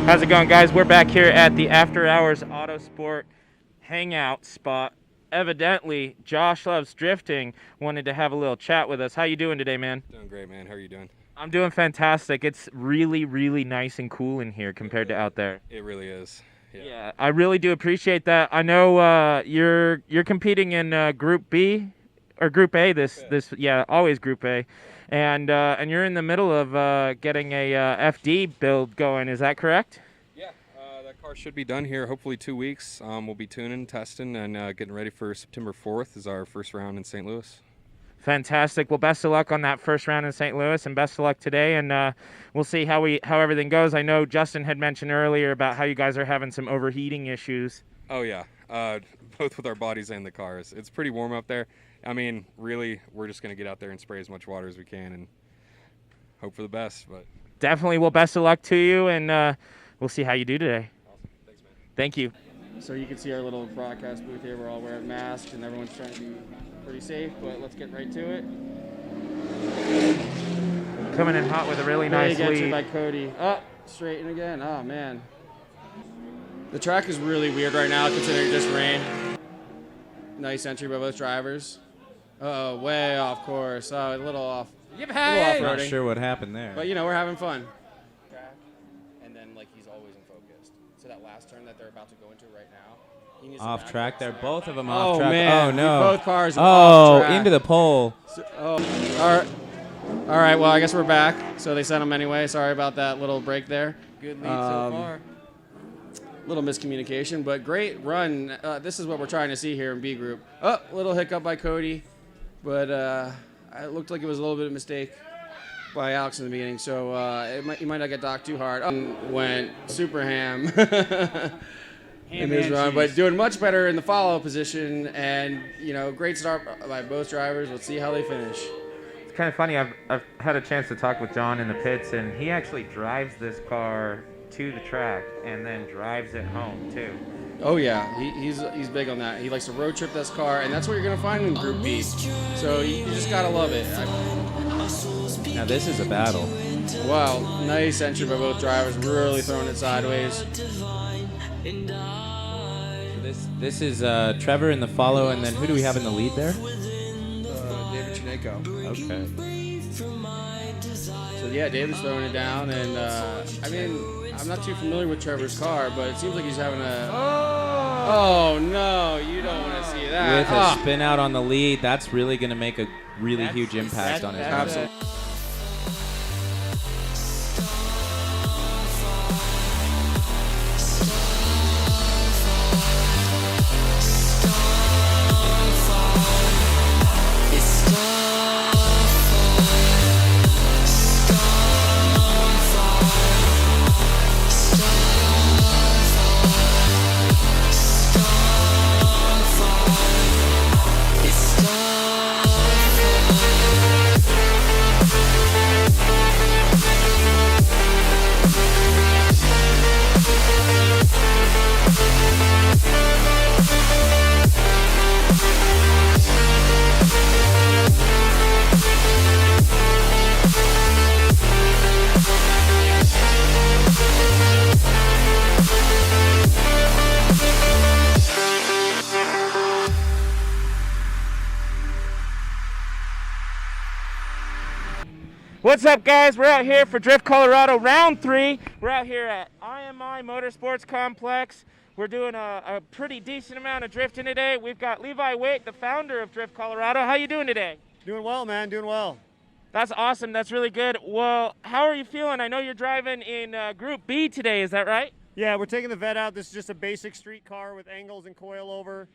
How's it going, guys? We're back here at the After Hours Autosport hangout spot. Evidently, Josh Loves Drifting wanted to have a little chat with us. How you doing today, man? Doing great, man. How are you doing? I'm doing fantastic. It's really, really nice and cool in here compared to out there. It really is. Yeah, I really do appreciate that. I know you're competing in Group B or Group A. Always Group A, and you're in the middle of getting a FD build going. Is that correct? Yeah, that car should be done here. Hopefully 2 weeks. We'll be tuning, testing, and getting ready for September 4th is our first round in St. Louis. Fantastic. Well, best of luck on that first round in St. Louis, and best of luck today. And we'll see how everything goes. I know Justin had mentioned earlier about how you guys are having some overheating issues. Oh yeah, both with our bodies and the cars. It's pretty warm up there. I mean, really, we're just gonna get out there and spray as much water as we can and hope for the best. But definitely. Well, best of luck to you, and we'll see how you do today. Awesome. Thanks, man. Thank you. So you can see our little broadcast booth here. We're all wearing masks, and everyone's trying to be pretty safe, but let's get right to it. Coming in hot with a really nice lead. lead. By Cody. Oh, straight in again. Oh, man. The track is really weird right now considering it just rained. Nice entry by both drivers. Uh-oh, way off course. Oh, a little off. I'm not sure what happened there. But, you know, we're having fun. And then, like, he's always unfocused. So that last turn that they're about to go into right now, he needs off to track there, both of them off track. Man. Oh no! Both cars off track. Into the pole. So, all right. Well, I guess we're back. So they sent him anyway. Sorry about that little break there. Good lead so far. Little miscommunication, but great run. This is what we're trying to see here in B group. Oh, little hiccup by Cody, but it looked like it was a little bit of a mistake by Alex in the beginning. So he might not get docked too hard. Went super ham. In his run, but doing much better in the follow position, and great start by both drivers. Let's see how they finish. It's kind of funny. I've had a chance to talk with John in the pits, and he actually drives this car to the track and then drives it home too. Oh yeah, he's big on that. He likes to road trip this car, and that's what you're gonna find in Group B. So you just gotta love it. Now this is a battle. Wow, nice entry by both drivers. Really throwing it sideways. This is Trevor in the follow, and then who do we have in the lead there? David Chineko. Okay. So yeah, David's throwing it down, and I mean, I'm not too familiar with Trevor's car, but it seems like he's having a. Oh no, you don't want to see that. With a spin out on the lead, that's really going to make a really huge impact on his car. Absolutely. What's up, guys? We're out here for Drift Colorado Round 3. We're out here at IMI Motorsports Complex. We're doing a pretty decent amount of drifting today. We've got Levi Waite, the founder of Drift Colorado. How you doing today? Doing well, man. Doing well. That's awesome. That's really good. Well, how are you feeling? I know you're driving in Group B today. Is that right? Yeah, we're taking the vet out. This is just a basic street car with angles and coilover.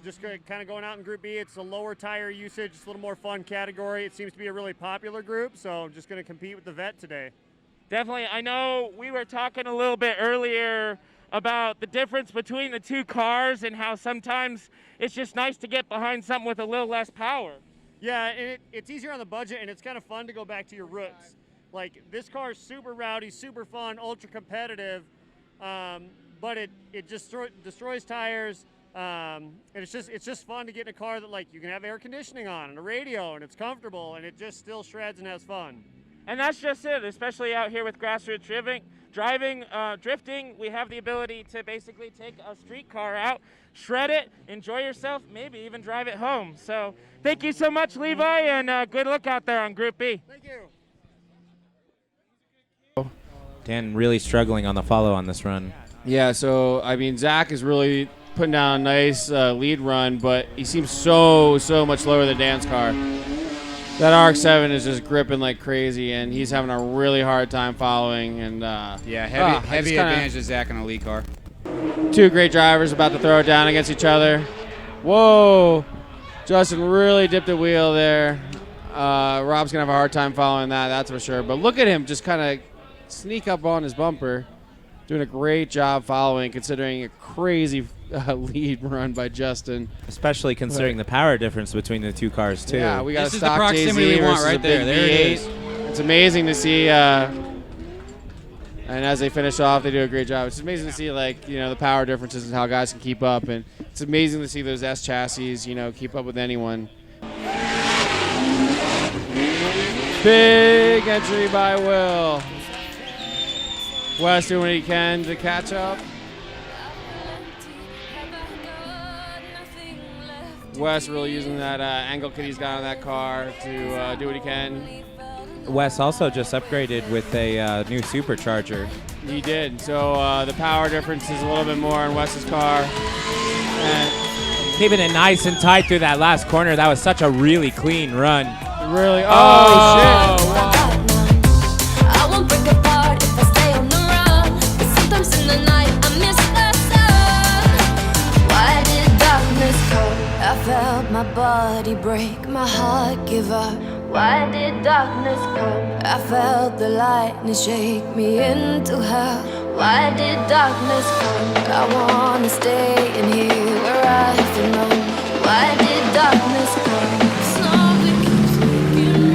Just kind of going out in Group B. It's a lower tire usage. It's a little more fun category. It seems to be a really popular group, so I'm just going to compete with the vet today. Definitely. I know we were talking a little bit earlier about the difference between the two cars and how sometimes it's just nice to get behind something with a little less power. Yeah, and it's easier on the budget, and it's kind of fun to go back to your roots. Like, this car is super rowdy, super fun, ultra competitive, but it just destroys tires. And it's just fun to get in a car that, like, you can have air conditioning on and a radio and it's comfortable and it just still shreds and has fun. And that's just it, especially out here with grassroots drifting. We have the ability to basically take a street car out, shred it, enjoy yourself, maybe even drive it home. So thank you so much, Levi, and good luck out there on Group B. Thank you. Dan really struggling on the follow on this run. Yeah, so, I mean, Zach is really putting down a nice lead run, but he seems so much lower than Dan's car. That RX-7 is just gripping like crazy, and he's having a really hard time following. And yeah, heavy advantage to Zach in a lead car. Two great drivers about to throw it down against each other. Whoa! Justin really dipped a wheel there. Rob's going to have a hard time following that, that's for sure. But look at him just kind of sneak up on his bumper. Doing a great job following, considering a crazy lead run by Justin. Especially considering the power difference between the two cars, too. Yeah, we got this a is the stock proximity JZ we want versus right a big there. There it V8. It's amazing to see. And as they finish off, they do a great job. It's amazing to see, like, you know, the power differences and how guys can keep up. And it's amazing to see those S chassis, you know, keep up with anyone. Big entry by Will. Wes doing what he can to catch up. Wes really using that angle kit he's got on that car to do what he can. Wes also just upgraded with a new supercharger. He did. So the power difference is a little bit more in Wes's car. And Keeping it nice and tight through that last corner. That was such a really clean run. really, shit. Wow. I won't break apart if I stay on the run. But sometimes in the night I miss the sun. Why did darkness come? I felt my body break, my heart give up. Why did darkness come? I felt the lightness shake me into hell. Why did darkness come? I wanna stay in here where I belong. Why did darkness come? Something keeps waking me.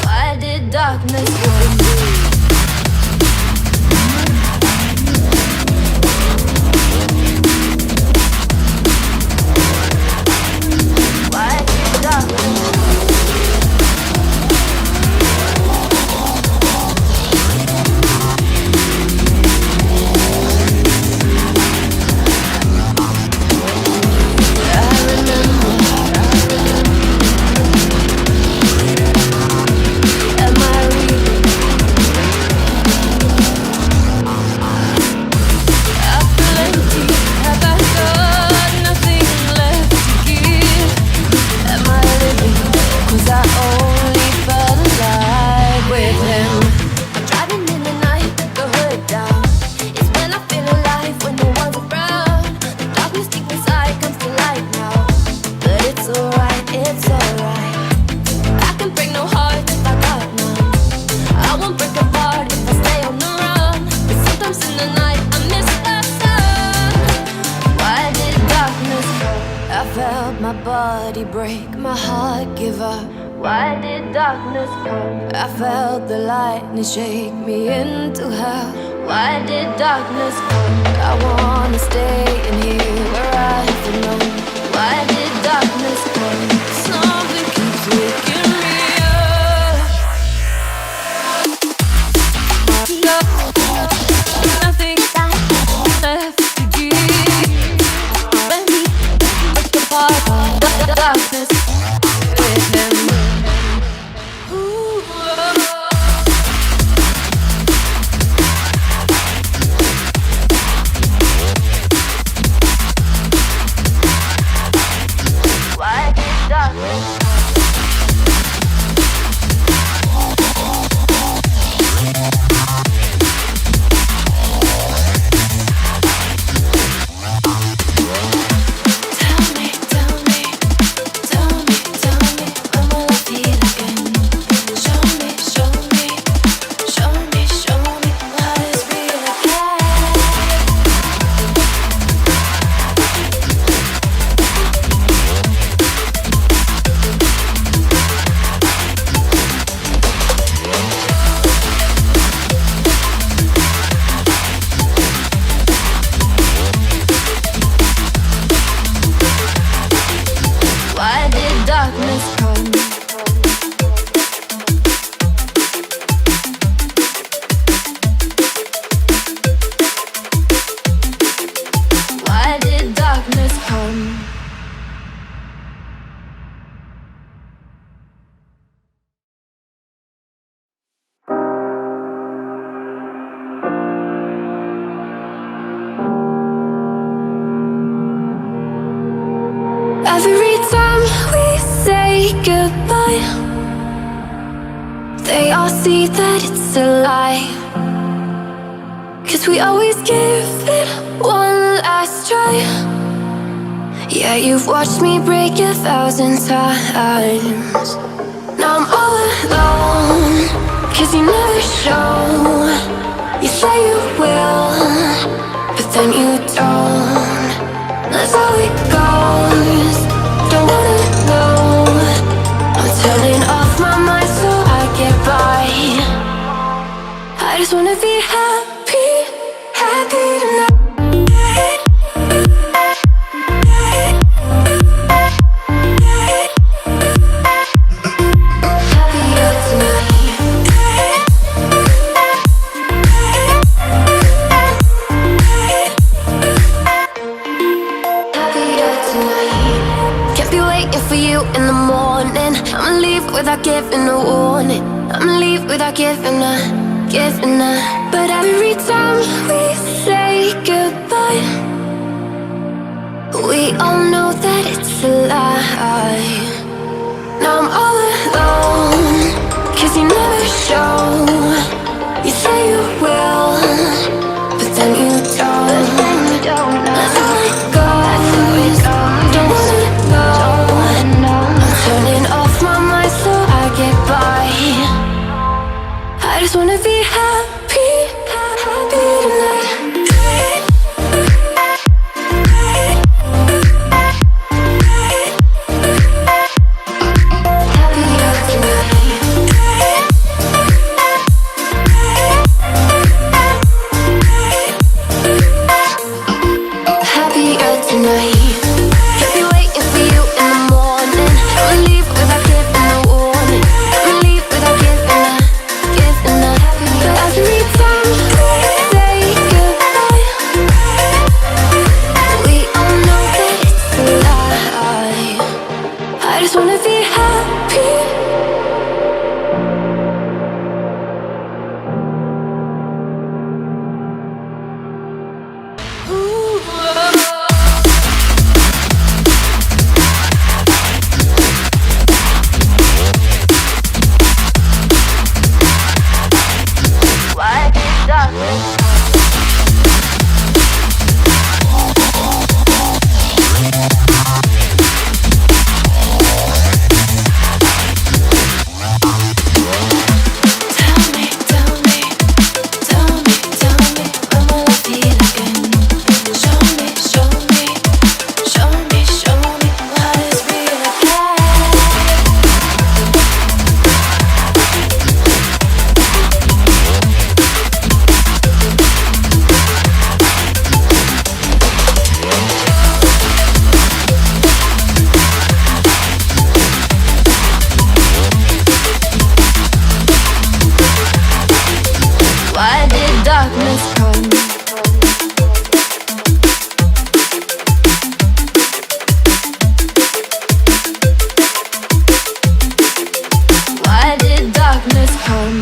Why did darkness come? Why did darkness come? Am I reading? I feel empty. Have I got nothing left to give? Am I living? 'Cause I only felt alive with him. I'm driving in the night, the hood down. It's when I feel alive, when no one's around. The darkness deep inside comes to light now. But it's alright, it's alright. I can break no heart if I got none. I won't break apart if I stay on the run. But sometimes in the night I miss the sun. Why did darkness come? I felt my body break, my heart give up. Why did darkness come? I felt the lightness shake me into hell. Why did darkness come? I wanna stay in here where I belong. Why did darkness come? Something keeps waking me up. Nothing left to give. When we break apart, the darkness with him. Ooh, they all see that it's a lie. 'Cause we always give it one last try. Yeah, you've watched me break 1,000 times. Now I'm all alone, 'cause you never show. You say you will, but then you don't. That's how it goes. Don't wanna know. I'm turning off my mind so I get by. I just wanna be happy, happy tonight. Happier tonight. Happier tonight. Can't be waiting for you in the morning. I'ma leave without giving a warning. I'ma leave without giving a. But every time we say goodbye, we all know that it's a lie. Now I'm all alone, 'cause you never show. You say you will, but then you don't. That's how it goes. Don't wanna know. I'm turning off my mind so I get by. I just wanna be happy, happy tonight. Happier tonight. Happier tonight. Can't be waiting for you in the morning. I'ma leave without giving a warning. I'ma leave without giving a. But every time we say goodbye, we all know that it's a lie. I just wanna be happy. Why did darkness come? Why did darkness come?